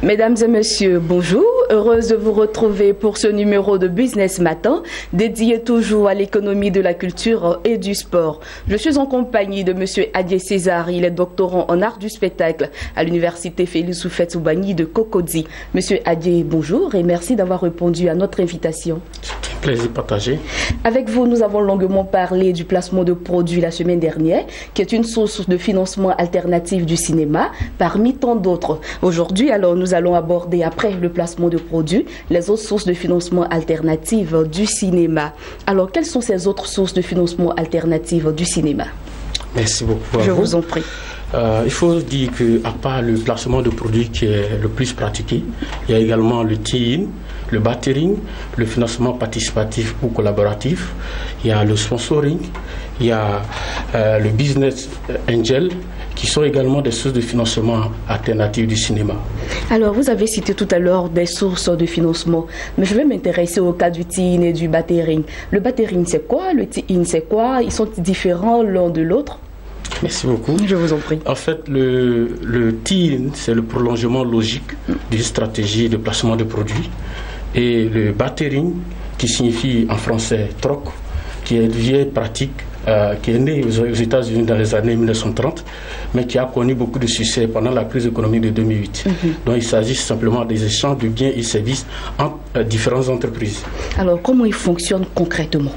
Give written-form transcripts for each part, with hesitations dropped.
Mesdames et messieurs, bonjour. Heureuse de vous retrouver pour ce numéro de Business Matin, dédié toujours à l'économie de la culture et du sport. Je suis en compagnie de monsieur Adjé César. Il est doctorant en art du spectacle à l'université Félix Houphouët-Boigny de Cocody. Monsieur Adjé, bonjour et merci d'avoir répondu à notre invitation. C'est un plaisir partagé. Avec vous, nous avons longuement parlé du placement de produits la semaine dernière, qui est une source de financement alternative du cinéma, parmi tant d'autres. Aujourd'hui, alors, nous allons aborder, après le placement de produits, les autres sources de financement alternatives du cinéma. Alors, quelles sont ces autres sources de financement alternatives du cinéma? Merci beaucoup. Je vous en prie. Il faut dire qu'à part le placement de produits qui est le plus pratiqué, il y a également le tie-in, le bartering, le financement participatif ou collaboratif, il y a le sponsoring, il y a le business angel, qui sont également des sources de financement alternatives du cinéma. Alors, vous avez cité tout à l'heure des sources de financement, mais je vais m'intéresser au cas du tie-in et du bartering. Le bartering, c'est quoi? Le tie-in, c'est quoi? Ils sont différents l'un de l'autre? Merci beaucoup. Je vous en prie. En fait, le tie-in, c'est le prolongement logique d'une stratégie de placement de produits. Et le bartering, qui signifie en français troc, qui est une vieille pratique qui est née aux États-Unis dans les années 1930, mais qui a connu beaucoup de succès pendant la crise économique de 2008. Donc il s'agit simplement des échanges de biens et services entre différentes entreprises. Alors comment il fonctionne concrètement?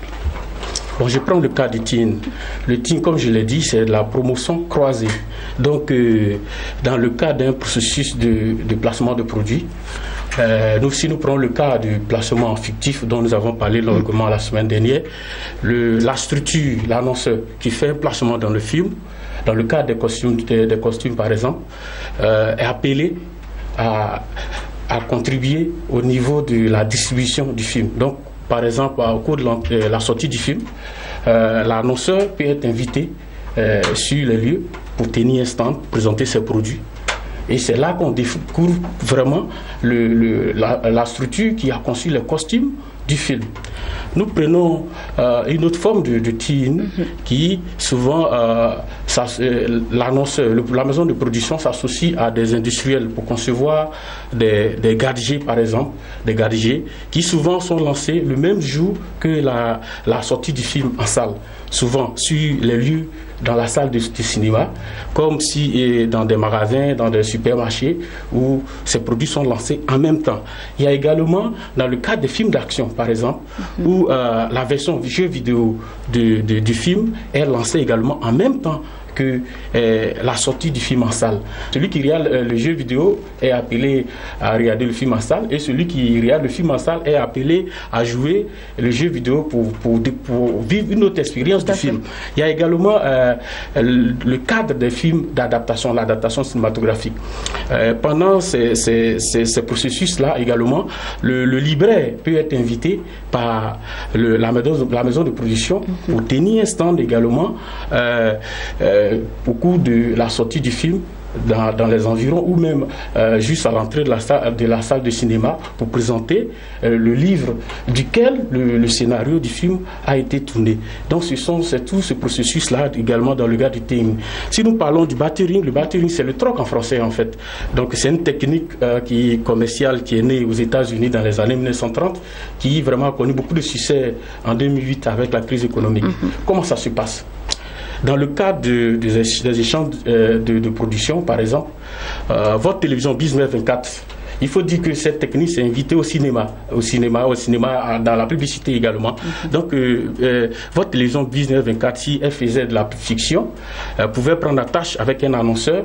Bon, je prends le cas du TIN. Le TIN, comme je l'ai dit, c'est de la promotion croisée. Donc, dans le cas d'un processus de placement de produits, si nous prenons le cas du placement fictif dont nous avons parlé longuement la semaine dernière, la structure, l'annonceur qui fait un placement dans le film, dans le cas des costumes par exemple, est appelé à contribuer au niveau de la distribution du film. Donc, par exemple, au cours de la sortie du film, l'annonceur peut être invité sur les lieux pour tenir un stand, présenter ses produits. Et c'est là qu'on découvre vraiment la structure qui a conçu les costumes du film. Nous prenons une autre forme de tie-in qui souvent, l'annonceur, la maison de production s'associe à des industriels pour concevoir des gadgets, par exemple, des gadgets qui souvent sont lancés le même jour que la sortie du film en salle, souvent sur les lieux dans la salle de cinéma, comme si dans des magasins, dans des supermarchés où ces produits sont lancés en même temps. Il y a également dans le cadre des films d'action, par exemple, où la version jeu vidéo du film est lancée également en même temps que la sortie du film en salle. Celui qui regarde le jeu vidéo est appelé à regarder le film en salle et celui qui regarde le film en salle est appelé à jouer le jeu vidéo pour vivre une autre expérience du film. Il y a également le cadre des films d'adaptation, l'adaptation cinématographique. Pendant ces processus-là également, le libraire peut être invité par la maison de production pour tenir un stand également au cours de la sortie du film dans les environs ou même juste à l'entrée de la salle de cinéma pour présenter le livre duquel le scénario du film a été tourné. Donc c'est tout ce processus-là également dans le cas du TIN. Si nous parlons du bartering, le bartering c'est le troc en français en fait. Donc c'est une technique commerciale qui est née aux États-Unis dans les années 1930 qui vraiment a connu beaucoup de succès en 2008 avec la crise économique. Comment ça se passe? Dans le cadre des échanges de production, par exemple, votre télévision Business 24, il faut dire que cette technique s'est invitée au cinéma, dans la publicité également. Donc, votre télévision Business 24, si elle faisait de la fiction, pouvait prendre attache avec un annonceur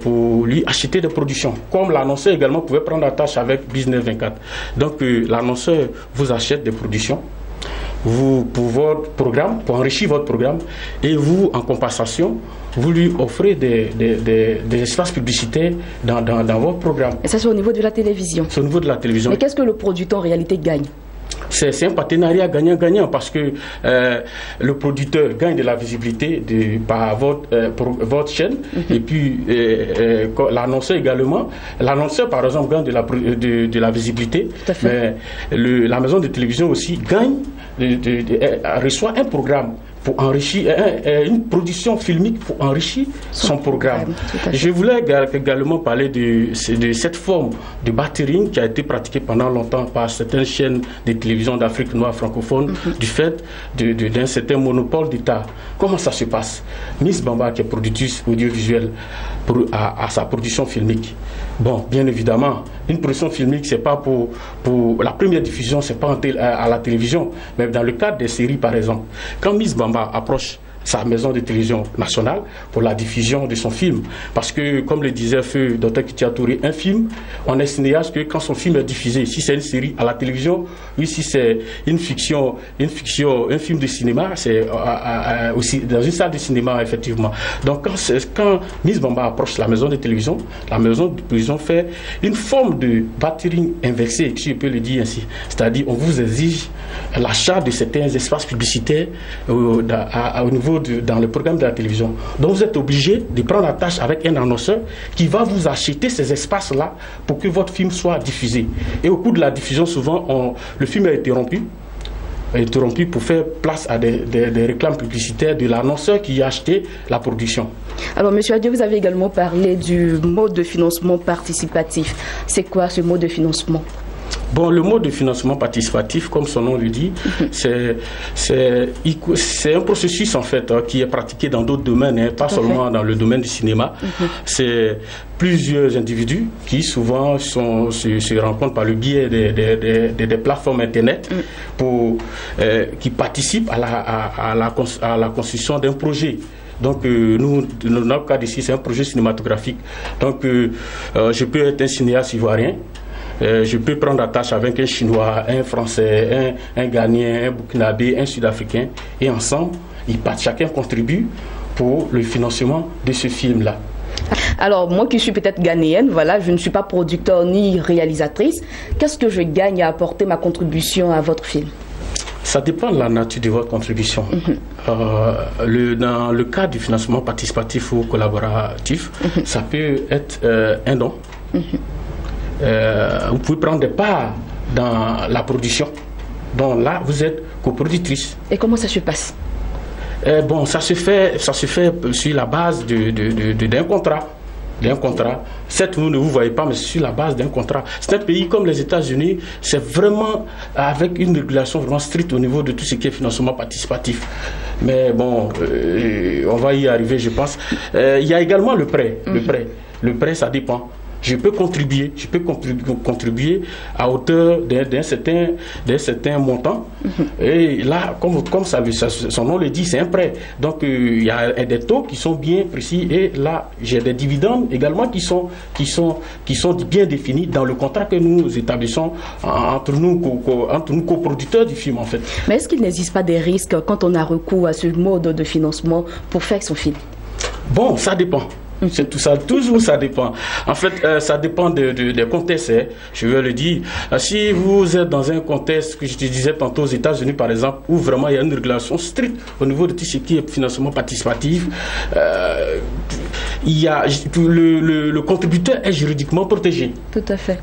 pour lui acheter des productions. Comme l'annonceur également pouvait prendre attache avec Business 24. Donc, l'annonceur vous achète des productions. Pour votre programme, pour enrichir votre programme, et vous, en compensation, vous lui offrez des espaces publicitaires dans votre programme. Et ça, c'est au niveau de la télévision. C'est au niveau de la télévision. Mais qu'est-ce que le producteur en réalité gagne? C'est un partenariat gagnant-gagnant parce que le producteur gagne de la visibilité par votre chaîne et puis l'annonceur également. L'annonceur par exemple gagne de la visibilité, mais la maison de télévision aussi gagne, reçoit un programme pour enrichir, une production filmique pour enrichir son programme. Je voulais également parler de cette forme de battering qui a été pratiquée pendant longtemps par certaines chaînes de télévision d'Afrique noire francophone, du fait d'un certain monopole d'État. Comment ça se passe? Miss Bamba, qui est productrice audiovisuelle, à sa production filmique. Bon, bien évidemment, une production filmique, c'est pas pour la première diffusion, c'est pas à la télévision, mais dans le cadre des séries, par exemple. Quand Miss Bamba approche sa maison de télévision nationale pour la diffusion de son film. Parce que, comme le disait Feu Dr Kitia Touré, un film, on est cinéaste que quand son film est diffusé. Si c'est une série à la télévision, oui, si c'est une fiction, un film de cinéma, c'est aussi dans une salle de cinéma, effectivement. Donc, quand Miss Bamba approche la maison de télévision fait une forme de battering inversé, si je peux le dire ainsi. C'est-à-dire, on vous exige l'achat de certains espaces publicitaires au niveau dans le programme de la télévision. Donc vous êtes obligé de prendre la tâche avec un annonceur qui va vous acheter ces espaces-là pour que votre film soit diffusé. Et au cours de la diffusion, souvent, le film est interrompu pour faire place à des réclames publicitaires de l'annonceur qui a acheté la production. Alors, M. Adieu, vous avez également parlé du mode de financement participatif. C'est quoi ce mode de financement? Bon, le mode de financement participatif, comme son nom le dit, c'est un processus en fait qui est pratiqué dans d'autres domaines, pas seulement dans le domaine du cinéma. C'est plusieurs individus qui souvent se rencontrent par le biais des plateformes internet qui participent à la construction d'un projet. Donc, nous, dans notre cas ici, c'est un projet cinématographique. Donc, je peux être un cinéaste ivoirien. Je peux prendre la tâche avec un Chinois, un Français, un Ghanéen, un Burkinabé, un Sud-Africain. Et ensemble, chacun contribue pour le financement de ce film-là. Alors, moi qui suis peut-être ghanéenne, voilà, je ne suis pas producteur ni réalisatrice. Qu'est-ce que je gagne à apporter ma contribution à votre film? Ça dépend de la nature de votre contribution. Dans le cas du financement participatif ou collaboratif, ça peut être un don. Vous pouvez prendre des parts dans la production. Donc là, vous êtes coproductrice. Et comment ça se passe? Bon, ça se fait sur la base d'un contrat. Certes, vous ne vous voyez pas, mais c'est sur la base d'un contrat. C'est un pays comme les États-Unis, c'est vraiment avec une régulation vraiment stricte au niveau de tout ce qui est financement participatif. Mais bon, on va y arriver, je pense. Il y a également le prêt. Le prêt, ça dépend. Je peux contribuer à hauteur d'un certain montant. Et là, comme son nom le dit, c'est un prêt. Donc, il y a des taux qui sont bien précis. Et là, j'ai des dividendes également qui sont bien définis dans le contrat que nous établissons entre nous coproducteurs du film, en fait. Mais est-ce qu'il n'existe pas des risques quand on a recours à ce mode de financement pour faire son film? Bon, ça dépend. C'est tout ça, toujours ça dépend. En fait, ça dépend des contextes. Je veux le dire. Si vous êtes dans un contexte que je te disais tantôt aux États-Unis, par exemple, où vraiment il y a une régulation stricte au niveau de tout ce qui est financement participatif, le contributeur est juridiquement protégé. Tout à fait.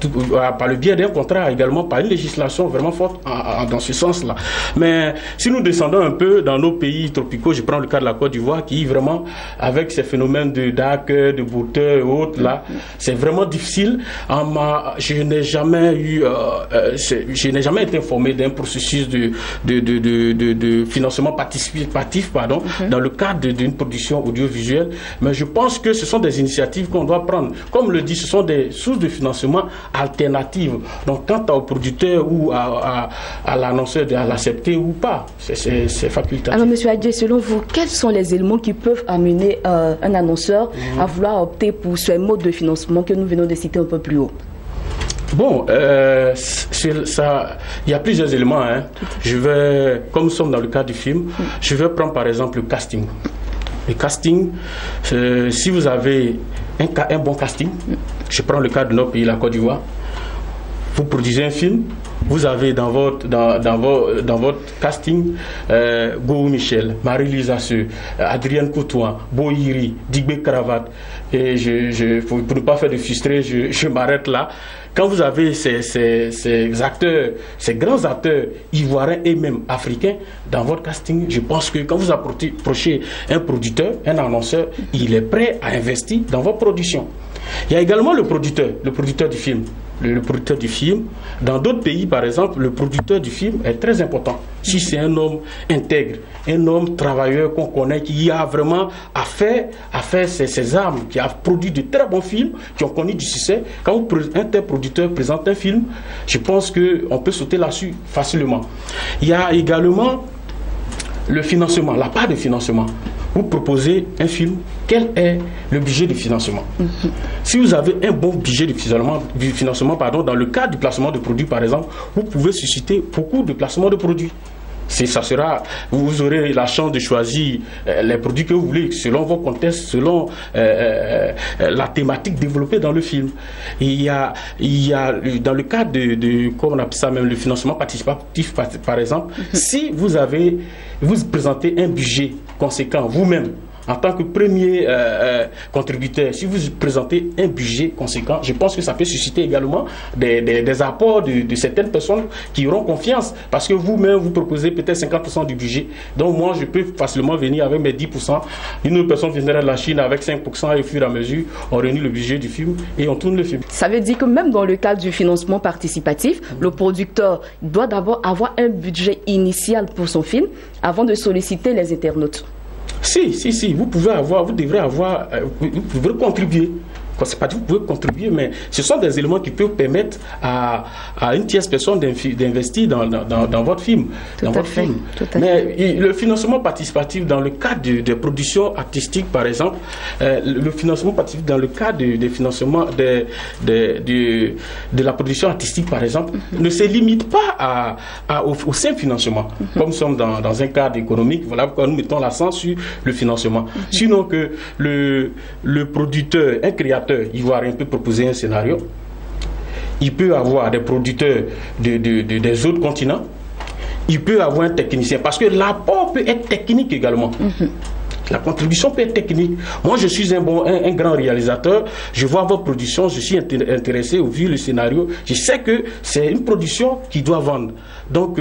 Par le biais d'un contrat, également par une législation vraiment forte dans ce sens-là. Mais si nous descendons un peu dans nos pays tropicaux, je prends le cas de la Côte d'Ivoire, qui vraiment, avec ces phénomènes de DAC, de brouteur et autres, là, c'est vraiment difficile. Je n'ai jamais été informé d'un processus de financement participatif, dans le cadre d'une production audiovisuelle. Mais je pense que ce sont des initiatives qu'on doit prendre. Comme le dit, ce sont des sources de financement alternatives. Donc, quant au producteur ou à l'annonceur de l'accepter ou pas, c'est facultatif. Alors, M. Adjé, selon vous, quels sont les éléments qui peuvent amener un annonceur à vouloir opter pour ce mode de financement que nous venons de citer un peu plus haut? Bon, il y a plusieurs éléments. Comme nous sommes dans le cas du film, je vais prendre par exemple le casting. Le casting, si vous avez un bon casting, je prends le cas de notre pays, la Côte d'Ivoire, vous produisez un film, vous avez dans votre casting Go Michel, Marie-Lise Asseux, Adrienne Coutoin, Bohiri, Digbe Cravate. Et pour ne pas faire de frustré, je m'arrête là. Quand vous avez ces acteurs, ces grands acteurs ivoiriens et même africains dans votre casting, je pense que quand vous approchez un producteur, un annonceur, il est prêt à investir dans votre production. Il y a également le producteur du film. Le producteur du film, dans d'autres pays par exemple, le producteur du film est très important. Si c'est un homme intègre, un homme travailleur qu'on connaît, qui a vraiment à faire ses armes, qui a produit de très bons films, qui ont connu du succès, quand un tel producteur présente un film, je pense qu'on peut sauter là-dessus facilement. Il y a également le financement, la part de financement. Vous proposez un film, quel est le budget de financement? Si vous avez un bon budget de financement, dans le cadre du placement de produits, par exemple, vous pouvez susciter beaucoup de placements de produits. Vous aurez la chance de choisir les produits que vous voulez, selon vos contextes, selon la thématique développée dans le film. Il y a dans le cadre comment on appelle ça même, le financement participatif, par exemple, si vous présentez un budget conséquent vous-même, en tant que premier contributeur, si vous présentez un budget conséquent, je pense que ça peut susciter également des apports de certaines personnes qui auront confiance, parce que vous-même, vous proposez peut-être 50% du budget. Donc moi, je peux facilement venir avec mes 10%. Une autre personne viendrait de la Chine avec 5%, et au fur et à mesure, on réunit le budget du film et on tourne le film. Ça veut dire que même dans le cadre du financement participatif, le producteur doit d'abord avoir un budget initial pour son film avant de solliciter les internautes. Si, vous devrez contribuer. C'est pas dit que vous pouvez contribuer, mais ce sont des éléments qui peuvent permettre à une tierce personne d'investir dans votre film. Mais le financement participatif dans le cadre des productions artistiques, par exemple, le financement participatif dans le cadre des financements de la production artistique, par exemple, ne se limite pas au simple financement. Comme nous sommes dans un cadre économique, voilà pourquoi nous mettons l'accent sur le financement. Sinon que le producteur, un créateur ivoirien peut proposer un scénario, il peut avoir des producteurs des autres continents, il peut avoir un technicien, parce que l'apport peut être technique également. La contribution peut être technique. Moi, je suis un grand réalisateur, je vois votre production, je suis intéressé au vu le scénario, je sais que c'est une production qui doit vendre. Donc,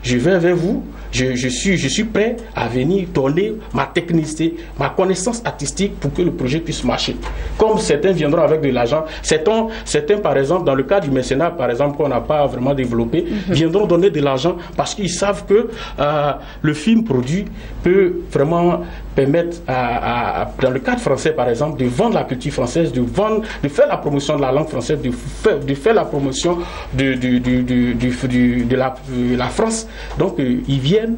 je vais vers vous, je suis prêt à venir donner ma technicité, ma connaissance artistique pour que le projet puisse marcher. Comme certains viendront avec de l'argent, certains, par exemple, dans le cas du mécénat, par exemple, qu'on n'a pas vraiment développé, viendront donner de l'argent parce qu'ils savent que le film produit peut vraiment permettre, dans le cadre français par exemple, de vendre la culture française, de faire la promotion de la langue française, de faire la promotion de la France. Donc ils viennent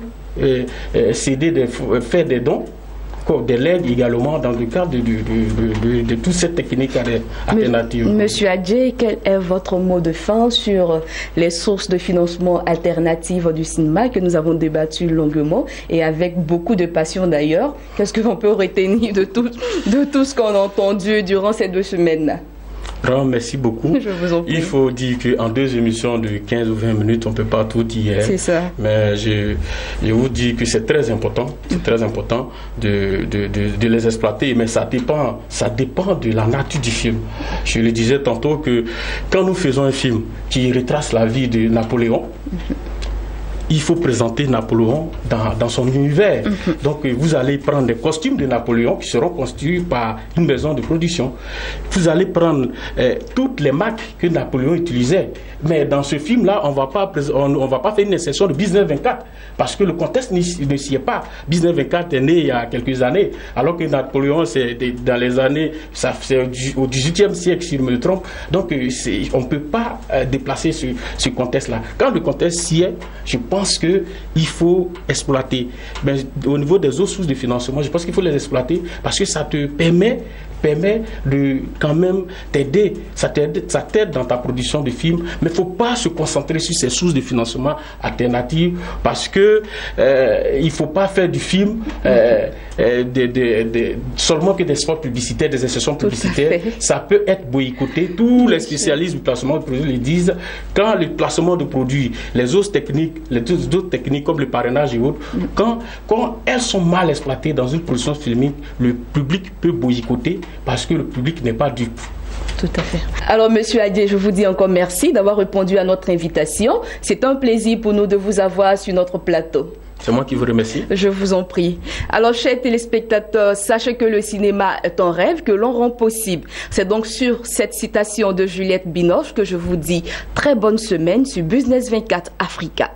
faire des dons, des legs également dans le cadre de toute cette technique alternative. Monsieur Adjé, quel est votre mot de fin sur les sources de financement alternatives du cinéma que nous avons débattu longuement et avec beaucoup de passion d'ailleurs? Qu'est-ce que l'on peut retenir de tout ce qu'on a entendu durant ces 2 semaines? Merci beaucoup. Je vous en prie. Il faut dire qu'en 2 émissions de 15 ou 20 minutes, on ne peut pas tout dire. C'est ça. Mais je vous dis que c'est très important. C'est très important de les exploiter. Mais ça dépend de la nature du film. Je le disais tantôt que quand nous faisons un film qui retrace la vie de Napoléon, il faut présenter Napoléon dans son univers. Donc vous allez prendre des costumes de Napoléon qui seront constitués par une maison de production. Vous allez prendre toutes les marques que Napoléon utilisait. Mais dans ce film-là, on ne va pas faire une exception de 1924 parce que le contexte ne s'y est pas. 1924 est né il y a quelques années, alors que Napoléon, c'est dans les années, c'est au XVIIIe siècle, si je me trompe. Donc on ne peut pas déplacer ce contexte-là. Quand le contexte s'y est, je pense qu'il faut exploiter. Mais au niveau des autres sources de financement, je pense qu'il faut les exploiter parce que ça te permet de quand même t'aider, ça t'aide dans ta production de films, mais il ne faut pas se concentrer sur ces sources de financement alternatives parce que il ne faut pas faire du film seulement que des spots publicitaires, des insertions publicitaires. Ça peut être boycotté. Tous les spécialistes du placement de produits le disent. Quand le placement de produits, les autres techniques comme le parrainage et autres, quand elles sont mal exploitées dans une production filmique, le public peut boycotter parce que le public n'est pas dupe. Tout à fait. Alors, Monsieur Adjé, je vous dis encore merci d'avoir répondu à notre invitation. C'est un plaisir pour nous de vous avoir sur notre plateau. C'est moi qui vous remercie. Je vous en prie. Alors, chers téléspectateurs, sachez que le cinéma est un rêve que l'on rend possible. C'est donc sur cette citation de Juliette Binoche que je vous dis très bonne semaine sur Business 24 Africa.